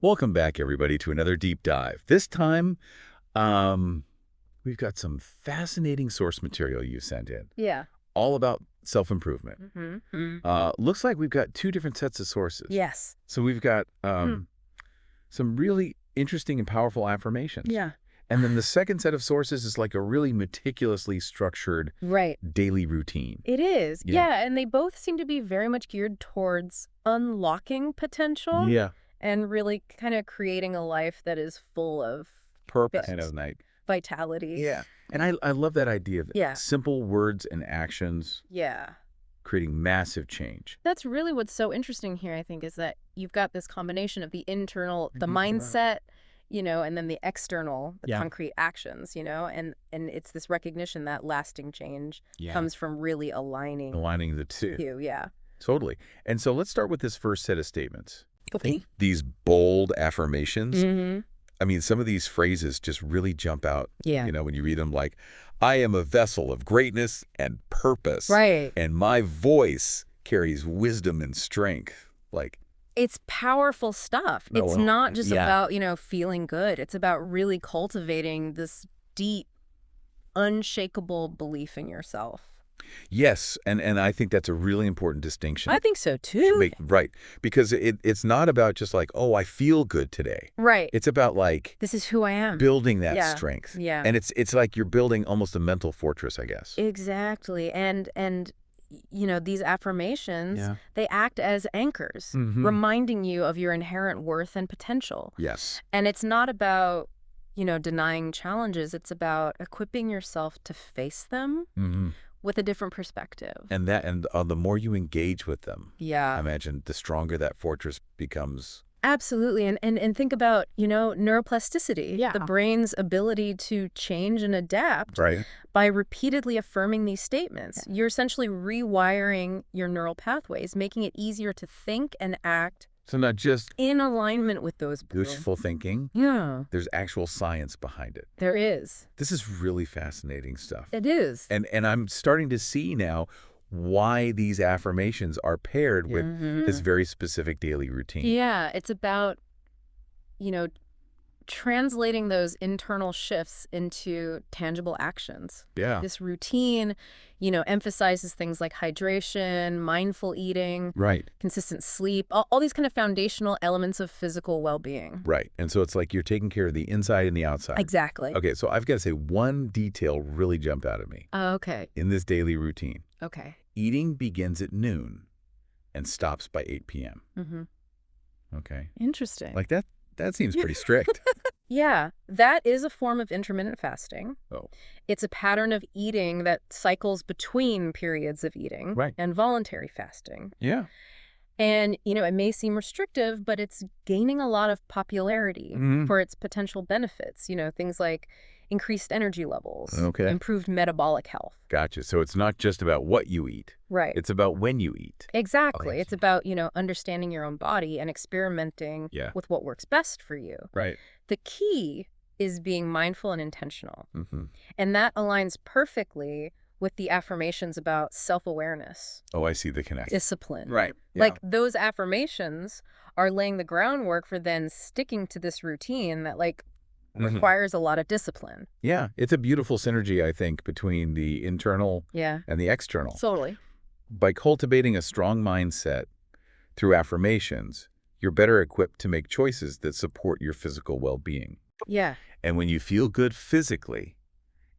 Welcome back, everybody, to another deep dive. This time, we've got some fascinating source material you sent in, Yeah. all about self-improvement. Mm-hmm. Looks like we've got two different sets of sources. Yes. So we've got some really interesting and powerful affirmations. Yeah. And then the second set of sources is like a really meticulously structured Right. daily routine. It is. Yeah. Yeah. And they both seem to be very much geared towards unlocking potential Yeah. and really kind of creating a life that is full of Purpose. fit, Kind of night. vitality. Yeah. And I love that idea of Yeah. simple words and actions Yeah. creating massive change. That's really what's so interesting here, I think, is that you've got this combination of the internal, the mindset, and then the external, the concrete actions, and it's this recognition that lasting change comes from really aligning The two. you. Yeah. Totally. And so let's start with this first set of statements. Okay. These bold affirmations. Mm-hmm. I mean, some of these phrases just really jump out, Yeah. when you read them, like, I am a vessel of greatness and purpose. Right. And my voice carries wisdom and strength. Like, It's powerful stuff. No, It's well, not just yeah. about, feeling good. It's about really cultivating this deep, unshakable belief in yourself. yes, and I think that's a really important distinction. I think so, too. Right. Because it's not about just like, oh, I feel good today. Right. It's about like This is who I am. building that Yeah. strength. Yeah. And it's like you're building almost a mental fortress, I guess. Exactly. And these affirmations, Yeah. they act as anchors, Mhm. reminding you of your inherent worth and potential. Yes. And it's not about, denying challenges. It's about equipping yourself to face them Hmm. with a different perspective. And the more you engage with them, I Yeah, imagine the stronger that fortress becomes. absolutely. And think about, neuroplasticity, Yeah. the brain's ability to change and adapt Right. by repeatedly affirming these statements. You're essentially rewiring your neural pathways, making it easier to think and act So not just in alignment with those wishful thinking, Yeah, there's actual science behind it. there is. This is really fascinating stuff. It is. And I'm starting to see now why these affirmations are paired with this very specific daily routine. Yeah, it's about, translating those internal shifts into tangible actions. Yeah. This routine, emphasizes things like hydration, mindful eating, Right. consistent sleep, all these kind of foundational elements of physical well-being. Right. And so it's like you're taking care of the inside and the outside. Exactly. Okay, so I've got to say one detail really jumped out at me Okay. in this daily routine. Okay. Eating begins at noon and stops by 8 p.m. Mm-hmm. Okay. Interesting. Like that seems pretty strict. Yeah, that is a form of intermittent fasting. Oh. It's a pattern of eating that cycles between periods of eating Right. and voluntary fasting. Yeah. And, it may seem restrictive, but it's gaining a lot of popularity Mhm. for its potential benefits, things like increased energy levels, Okay. improved metabolic health. Gotcha. So it's not just about what you eat. Right. It's about when you eat. Exactly. Okay. It's about, understanding your own body and experimenting Yeah. with what works best for you. Right. The key is being mindful and intentional. Mm-hmm. And that aligns perfectly with the affirmations about self-awareness, Oh, I see the connection. discipline. Right. Yeah. Like those affirmations are laying the groundwork for then sticking to this routine that Mhm. requires a lot of discipline. Yeah. It's a beautiful synergy, I think, between the internal Yeah. and the external. Totally. By cultivating a strong mindset through affirmations, you're better equipped to make choices that support your physical well-being. Yeah. And when you feel good physically,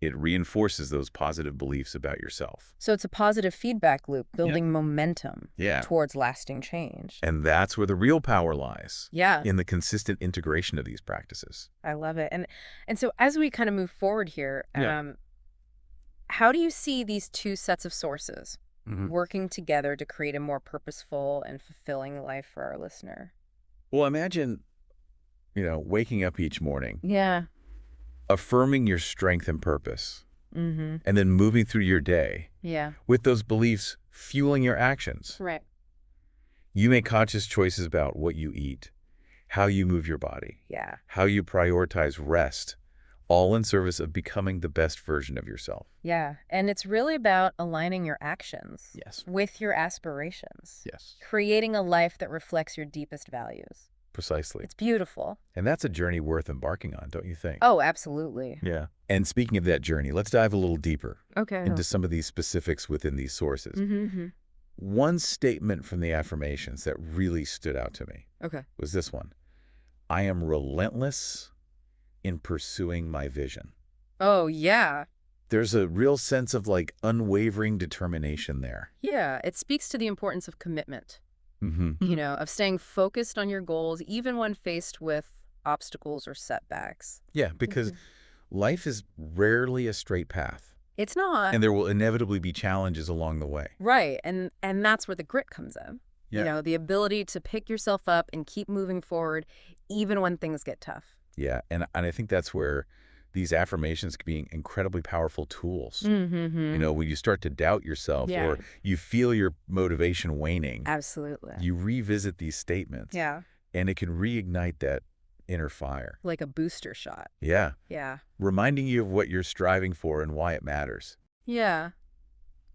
it reinforces those positive beliefs about yourself. So it's a positive feedback loop, building momentum Yeah. towards lasting change. And that's where the real power lies, Yeah. in the consistent integration of these practices. I love it. And so as we kind of move forward here, Yeah. how do you see these two sets of sources Mhm. working together to create a more purposeful and fulfilling life for our listener? Well, imagine, waking up each morning, Yeah. affirming your strength and purpose, Mm-hmm. and then moving through your day Yeah. with those beliefs fueling your actions. Right. You make conscious choices about what you eat, how you move your body, Yeah. how you prioritize rest, all in service of becoming the best version of yourself. Yeah. And it's really about aligning your actions Yes. with your aspirations, Yes. creating a life that reflects your deepest values. Precisely. It's beautiful. And that's a journey worth embarking on, don't you think? Oh, absolutely. Yeah. And speaking of that journey, let's dive a little deeper Okay. into some of these specifics within these sources. Mm-hmm. One statement from the affirmations that really stood out to me Okay. was this one. I am relentless in pursuing my vision. Oh, yeah. There's a real sense of like unwavering determination there. Yeah. It speaks to the importance of commitment, Mm-hmm. of staying focused on your goals, even when faced with obstacles or setbacks. Yeah, because life is rarely a straight path, It's not. and there will inevitably be challenges along the way. Right. And that's where the grit comes in. Yeah. The ability to pick yourself up and keep moving forward, even when things get tough. Yeah, and I think that's where these affirmations can be incredibly powerful tools. Mm-hmm. When you start to doubt yourself Yeah. or you feel your motivation waning, Absolutely. you revisit these statements, Yeah. and it can reignite that inner fire. Like a booster shot. Yeah, Yeah. reminding you of what you're striving for and why it matters. Yeah.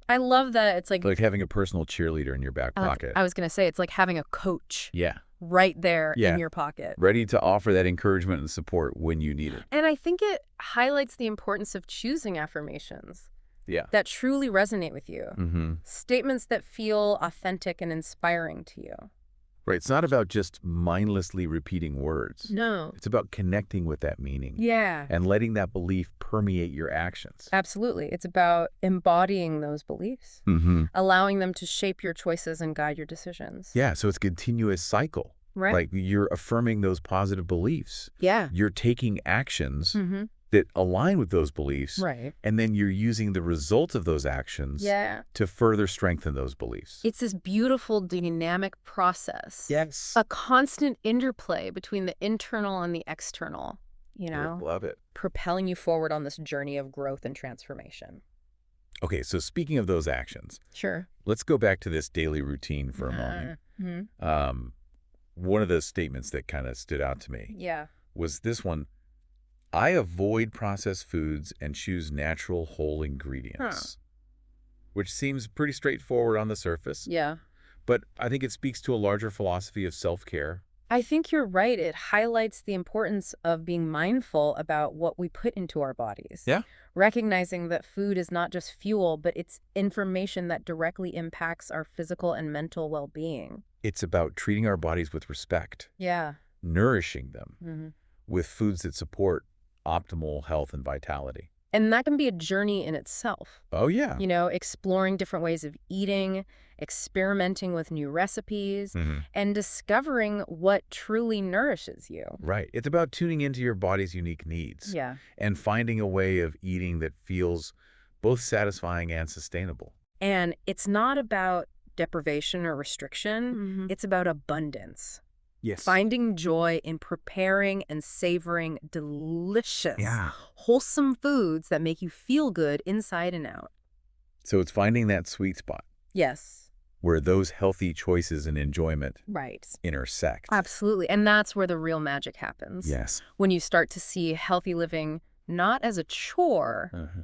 I love that it's like Like having a personal cheerleader in your back pocket. I was going to say, it's like having a coach Yeah, right there Yeah. in your pocket. ready to offer that encouragement and support when you need it. And I think it highlights the importance of choosing affirmations Yeah. that truly resonate with you. Mm-hmm. Statements that feel authentic and inspiring to you. Right, it's not about just mindlessly repeating words. No. It's about connecting with that meaning. Yeah. And letting that belief permeate your actions. Absolutely. It's about embodying those beliefs, Mm-hmm. allowing them to shape your choices and guide your decisions. Yeah, so it's a continuous cycle. Right. Like you're affirming those positive beliefs. Yeah. You're taking actions Mm-hmm. that align with those beliefs. Right. And then you're using the result of those actions Yeah. to further strengthen those beliefs. It's this beautiful dynamic process. Yes. A constant interplay between the internal and the external, Love it. propelling you forward on this journey of growth and transformation. Okay, so speaking of those actions, Sure. let's go back to this daily routine for a moment. Mm-hmm. One of the statements that kind of stood out to me Yeah. was this one. I avoid processed foods and choose natural whole ingredients, which seems pretty straightforward on the surface, Yeah. but I think it speaks to a larger philosophy of self-care. I think you're right. It highlights the importance of being mindful about what we put into our bodies. Yeah. Recognizing that food is not just fuel, but it's information that directly impacts our physical and mental well-being. It's about treating our bodies with respect, Yeah. nourishing them Mm-hmm. with foods that support optimal health and vitality. And that can be a journey in itself. Oh, yeah. Exploring different ways of eating, experimenting with new recipes, Mhm. and discovering what truly nourishes you. Right. It's about tuning into your body's unique needs Yeah. and finding a way of eating that feels both satisfying and sustainable. And it's not about deprivation or restriction. It's about abundance. Yes. Finding joy in preparing and savoring delicious, Yeah. wholesome foods that make you feel good inside and out. So it's finding that sweet spot Yes. where those healthy choices and enjoyment Right. intersect. Absolutely. And that's where the real magic happens. Yes. When you start to see healthy living not as a chore, Uh-huh.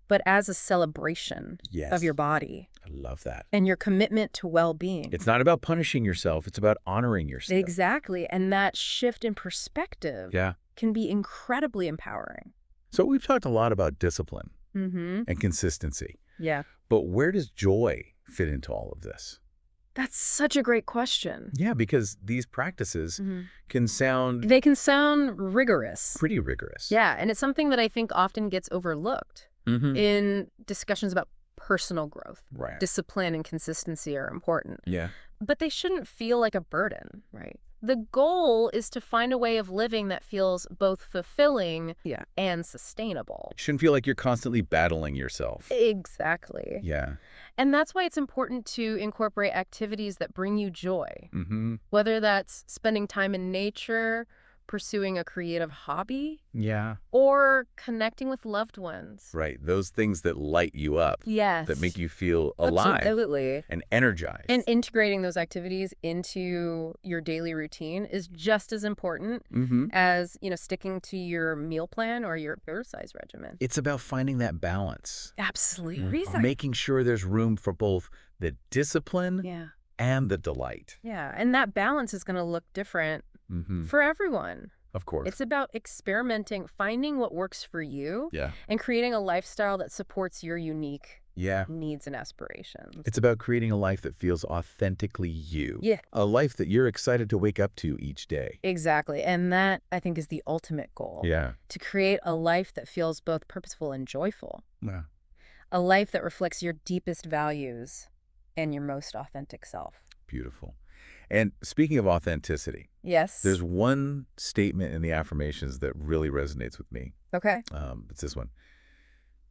but as a celebration Yes. of your body I love that. and your commitment to well-being. It's not about punishing yourself. It's about honoring yourself. Exactly. And that shift in perspective Yeah. can be incredibly empowering. So we've talked a lot about discipline Mm-hmm. and consistency, Yeah. but where does joy fit into all of this? That's such a great question. Yeah, because these practices Mm-hmm. can sound They can sound rigorous. pretty rigorous. Yeah. And it's something that I think often gets overlooked Mm-hmm. in discussions about personal growth. Right. Discipline and consistency are important. Yeah. But they shouldn't feel like a burden, right? The goal is to find a way of living that feels both fulfilling and sustainable. It shouldn't feel like you're constantly battling yourself. Exactly. Yeah. And that's why it's important to incorporate activities that bring you joy, Mm-hmm. whether that's spending time in nature, pursuing a creative hobby, Yeah. or connecting with loved ones. Right. Those things that light you up, Yes. that make you feel alive Absolutely. and energized. And integrating those activities into your daily routine is just as important Mm-hmm. as, sticking to your meal plan or your exercise regimen. It's about finding that balance. Absolutely. Making sure there's room for both the discipline Yeah. and the delight. Yeah. And that balance is going to look different for everyone. Of course. It's about experimenting, finding what works for you, Yeah. and creating a lifestyle that supports your unique Yeah. needs and aspirations. It's about creating a life that feels authentically you. Yeah. A life that you're excited to wake up to each day. Exactly. And that, I think, is the ultimate goal. Yeah. To create a life that feels both purposeful and joyful. Yeah. A life that reflects your deepest values and your most authentic self. Beautiful. And speaking of authenticity, Yes. there's one statement in the affirmations that really resonates with me. Okay. It's this one.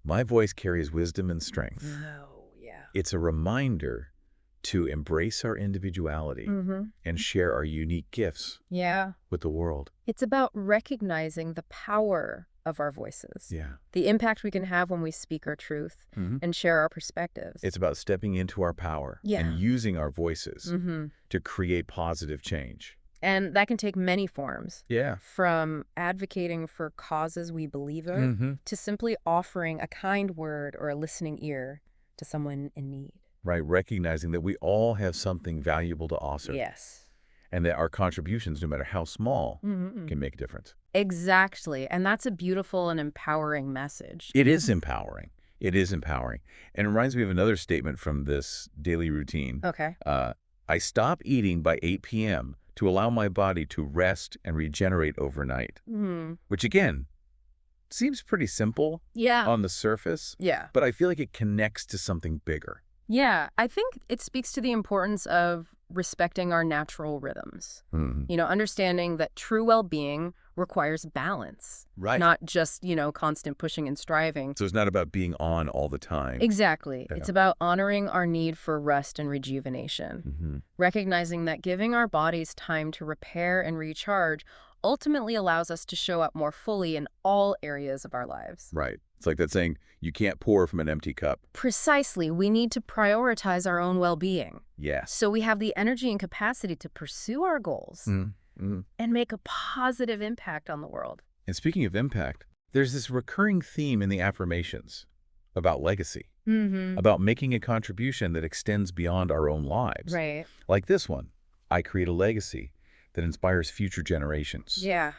My voice carries wisdom and strength. Oh, yeah. It's a reminder to embrace our individuality and share our unique gifts with the world. It's about recognizing the power of our voices. Yeah. The impact we can have when we speak our truth and share our perspectives. It's about stepping into our power and using our voices to create positive change. And that can take many forms. Yeah. From advocating for causes we believe in to simply offering a kind word or a listening ear to someone in need. Right. Recognizing that we all have something valuable to offer. Yes. And that our contributions, no matter how small, can make a difference. Exactly. And that's a beautiful and empowering message. It is empowering. It is empowering. And it reminds me of another statement from this daily routine. Okay. I stop eating by 8 p.m. to allow my body to rest and regenerate overnight. Which, again, seems pretty simple on the surface. Yeah. But I feel like it connects to something bigger. Yeah. I think it speaks to the importance of respecting our natural rhythms. You know, understanding that true well-being requires balance. Right. Not just, constant pushing and striving. So it's not about being on all the time. Exactly. Yeah. It's about honoring our need for rest and rejuvenation. Recognizing that giving our bodies time to repair and recharge ultimately allows us to show up more fully in all areas of our lives. Right. It's like that saying, you can't pour from an empty cup. Precisely. We need to prioritize our own well-being. Yes. So we have the energy and capacity to pursue our goals and make a positive impact on the world. And speaking of impact, there's this recurring theme in the affirmations about legacy, about making a contribution that extends beyond our own lives. Right. Like this one, I create a legacy that inspires future generations. Yeah.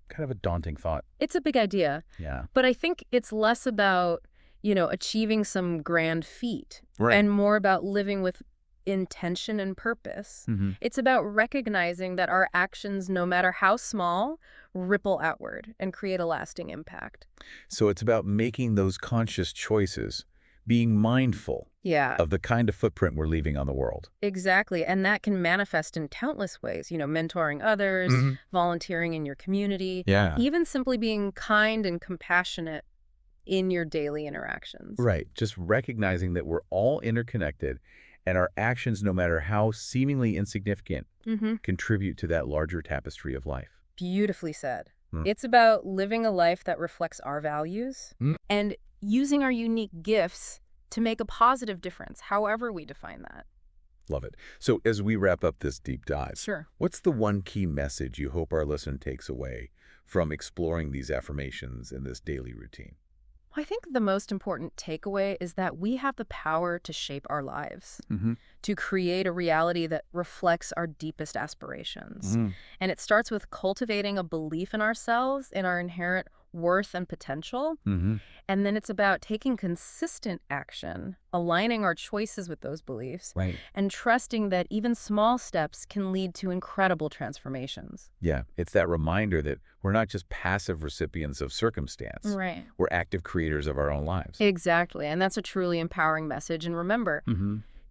Kind of a daunting thought. It's a big idea. Yeah. But I think it's less about, achieving some grand feat Right. and more about living with intention and purpose. It's about recognizing that our actions, no matter how small, ripple outward and create a lasting impact. So it's about making those conscious choices, being mindful of the kind of footprint we're leaving on the world. Exactly. And that can manifest in countless ways, mentoring others, volunteering in your community, even simply being kind and compassionate in your daily interactions. Right. Just recognizing that we're all interconnected and our actions, no matter how seemingly insignificant, contribute to that larger tapestry of life. Beautifully said. It's about living a life that reflects our values and using our unique gifts to make a positive difference, however we define that. Love it. So as we wrap up this deep dive, Sure. what's the one key message you hope our listener takes away from exploring these affirmations in this daily routine? I think the most important takeaway is that we have the power to shape our lives, to create a reality that reflects our deepest aspirations. And it starts with cultivating a belief in ourselves, in our inherent worth and potential. And then it's about taking consistent action, aligning our choices with those beliefs, and trusting that even small steps can lead to incredible transformations. Yeah, it's that reminder that we're not just passive recipients of circumstance. Right. We're active creators of our own lives. Exactly. And that's a truly empowering message. And remember,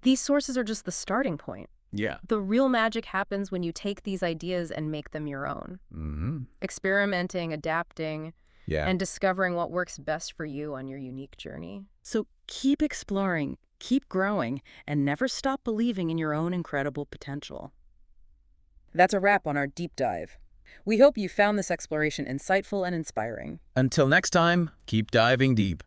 these sources are just the starting point. Yeah. The real magic happens when you take these ideas and make them your own. Experimenting, adapting, and discovering what works best for you on your unique journey. So keep exploring, keep growing, and never stop believing in your own incredible potential. That's a wrap on our deep dive. We hope you found this exploration insightful and inspiring. Until next time, keep diving deep.